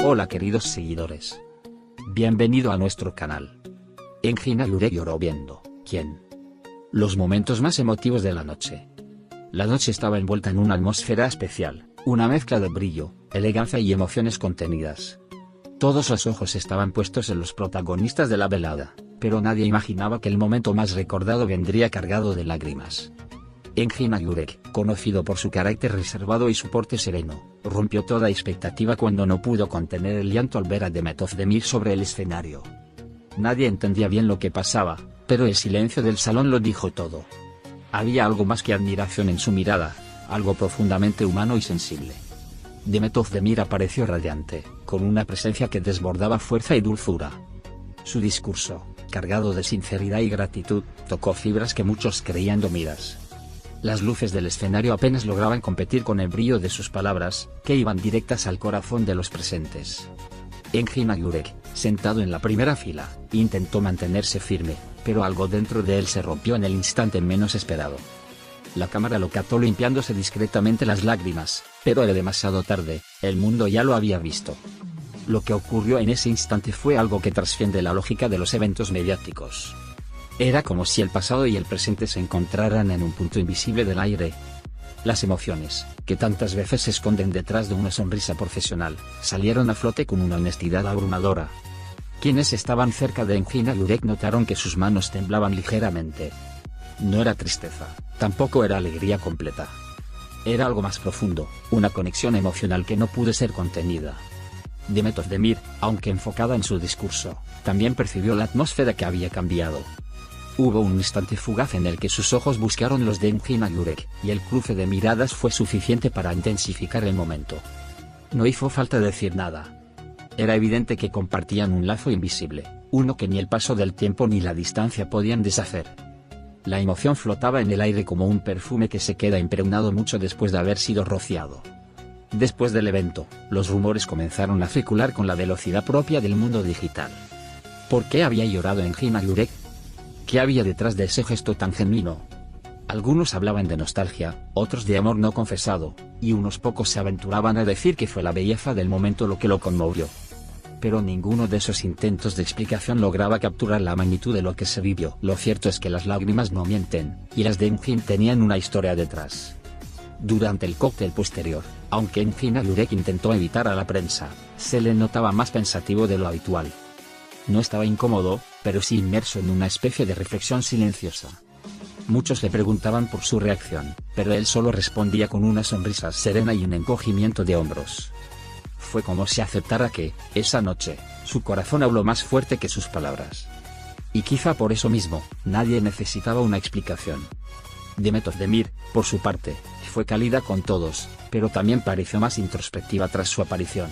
Hola queridos seguidores. Bienvenido a nuestro canal. Engin Alureq lloró viendo ¿Quién? Los momentos más emotivos de la noche. La noche estaba envuelta en una atmósfera especial, una mezcla de brillo, elegancia y emociones contenidas. Todos los ojos estaban puestos en los protagonistas de la velada, pero nadie imaginaba que el momento más recordado vendría cargado de lágrimas. Engin Alureq, conocido por su carácter reservado y su porte sereno, rompió toda expectativa cuando no pudo contener el llanto al ver a Demet Özdemir sobre el escenario. Nadie entendía bien lo que pasaba, pero el silencio del salón lo dijo todo. Había algo más que admiración en su mirada, algo profundamente humano y sensible. Demet Özdemir apareció radiante, con una presencia que desbordaba fuerza y dulzura. Su discurso, cargado de sinceridad y gratitud, tocó fibras que muchos creían dormidas. Las luces del escenario apenas lograban competir con el brillo de sus palabras, que iban directas al corazón de los presentes. Engin Alureq, sentado en la primera fila, intentó mantenerse firme, pero algo dentro de él se rompió en el instante menos esperado. La cámara lo captó limpiándose discretamente las lágrimas, pero era demasiado tarde, el mundo ya lo había visto. Lo que ocurrió en ese instante fue algo que trasciende la lógica de los eventos mediáticos. Era como si el pasado y el presente se encontraran en un punto invisible del aire. Las emociones, que tantas veces se esconden detrás de una sonrisa profesional, salieron a flote con una honestidad abrumadora. Quienes estaban cerca de Engin Alureq notaron que sus manos temblaban ligeramente. No era tristeza, tampoco era alegría completa. Era algo más profundo, una conexión emocional que no pudo ser contenida. Demet Özdemir, aunque enfocada en su discurso, también percibió la atmósfera que había cambiado. Hubo un instante fugaz en el que sus ojos buscaron los de Engin Alureq, y el cruce de miradas fue suficiente para intensificar el momento. No hizo falta decir nada. Era evidente que compartían un lazo invisible, uno que ni el paso del tiempo ni la distancia podían deshacer. La emoción flotaba en el aire como un perfume que se queda impregnado mucho después de haber sido rociado. Después del evento, los rumores comenzaron a circular con la velocidad propia del mundo digital. ¿Por qué había llorado Engin Alureq? ¿Qué había detrás de ese gesto tan genuino? Algunos hablaban de nostalgia, otros de amor no confesado, y unos pocos se aventuraban a decir que fue la belleza del momento lo que lo conmovió. Pero ninguno de esos intentos de explicación lograba capturar la magnitud de lo que se vivió. Lo cierto es que las lágrimas no mienten, y las de Engin tenían una historia detrás. Durante el cóctel posterior, aunque Engin Alureq intentó evitar a la prensa, se le notaba más pensativo de lo habitual. No estaba incómodo, pero sí inmerso en una especie de reflexión silenciosa. Muchos le preguntaban por su reacción, pero él solo respondía con una sonrisa serena y un encogimiento de hombros. Fue como si aceptara que, esa noche, su corazón habló más fuerte que sus palabras. Y quizá por eso mismo, nadie necesitaba una explicación. Demet Özdemir, por su parte, fue cálida con todos, pero también pareció más introspectiva tras su aparición.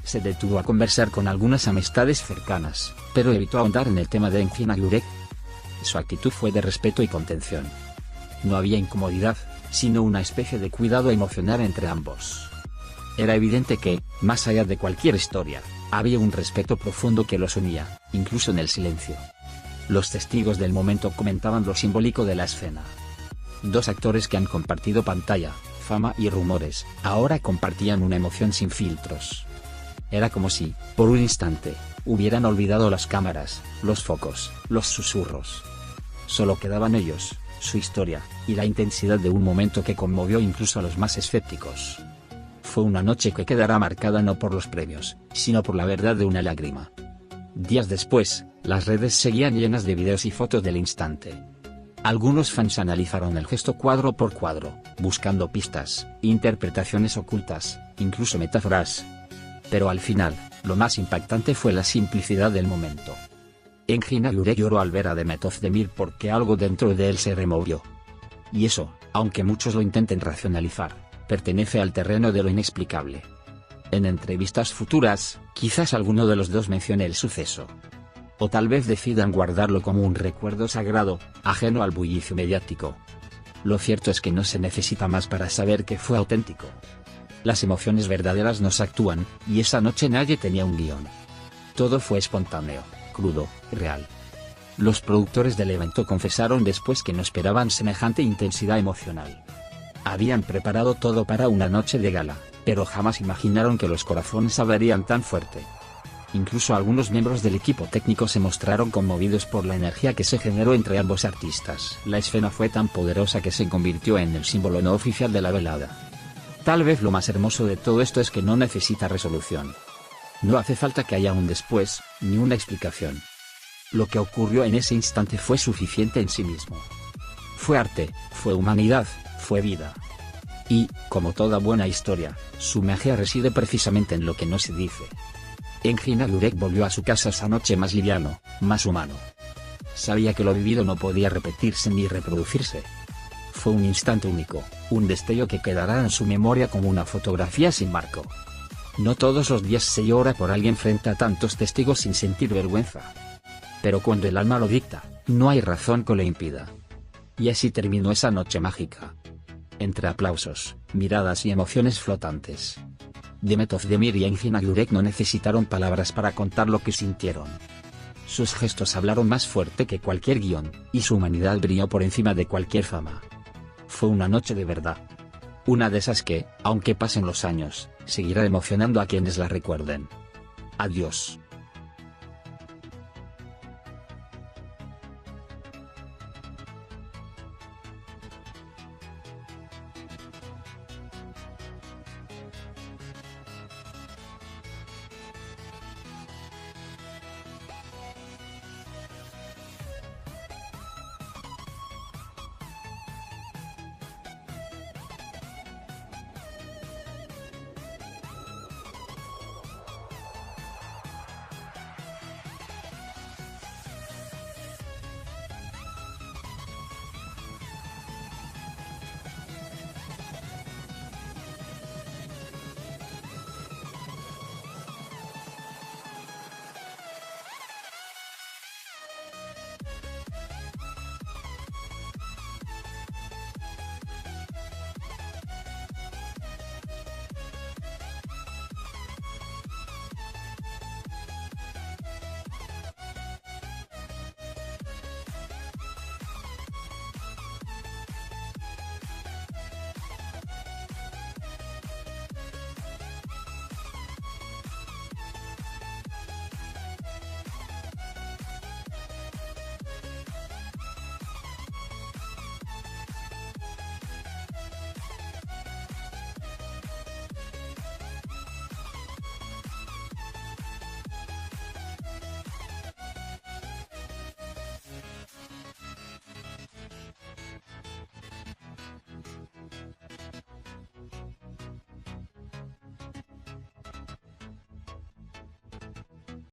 Se detuvo a conversar con algunas amistades cercanas, pero evitó ahondar en el tema de Engin Alureq. Su actitud fue de respeto y contención. No había incomodidad, sino una especie de cuidado emocional entre ambos. Era evidente que, más allá de cualquier historia, había un respeto profundo que los unía, incluso en el silencio. Los testigos del momento comentaban lo simbólico de la escena. Dos actores que han compartido pantalla, fama y rumores, ahora compartían una emoción sin filtros. Era como si, por un instante, hubieran olvidado las cámaras, los focos, los susurros. Solo quedaban ellos, su historia, y la intensidad de un momento que conmovió incluso a los más escépticos. Fue una noche que quedará marcada no por los premios, sino por la verdad de una lágrima. Días después, las redes seguían llenas de videos y fotos del instante. Algunos fans analizaron el gesto cuadro por cuadro, buscando pistas, interpretaciones ocultas, incluso metáforas. Pero al final, lo más impactante fue la simplicidad del momento. Engin Alureq lloró al ver a Demet Özdemir porque algo dentro de él se removió. Y eso, aunque muchos lo intenten racionalizar, pertenece al terreno de lo inexplicable. En entrevistas futuras, quizás alguno de los dos mencione el suceso. O tal vez decidan guardarlo como un recuerdo sagrado, ajeno al bullicio mediático. Lo cierto es que no se necesita más para saber que fue auténtico. Las emociones verdaderas nos actúan, y esa noche nadie tenía un guión. Todo fue espontáneo, crudo, real. Los productores del evento confesaron después que no esperaban semejante intensidad emocional. Habían preparado todo para una noche de gala, pero jamás imaginaron que los corazones hablarían tan fuerte. Incluso algunos miembros del equipo técnico se mostraron conmovidos por la energía que se generó entre ambos artistas. La escena fue tan poderosa que se convirtió en el símbolo no oficial de la velada. Tal vez lo más hermoso de todo esto es que no necesita resolución. No hace falta que haya un después, ni una explicación. Lo que ocurrió en ese instante fue suficiente en sí mismo. Fue arte, fue humanidad, fue vida. Y, como toda buena historia, su magia reside precisamente en lo que no se dice. Engin Alurek volvió a su casa esa noche más liviano, más humano. Sabía que lo vivido no podía repetirse ni reproducirse. Fue un instante único, un destello que quedará en su memoria como una fotografía sin marco. No todos los días se llora por alguien frente a tantos testigos sin sentir vergüenza. Pero cuando el alma lo dicta, no hay razón que lo impida. Y así terminó esa noche mágica. Entre aplausos, miradas y emociones flotantes. Demet Özdemir y Engin Alurek no necesitaron palabras para contar lo que sintieron. Sus gestos hablaron más fuerte que cualquier guión, y su humanidad brilló por encima de cualquier fama. Fue una noche de verdad. Una de esas que, aunque pasen los años, seguirá emocionando a quienes la recuerden. Adiós.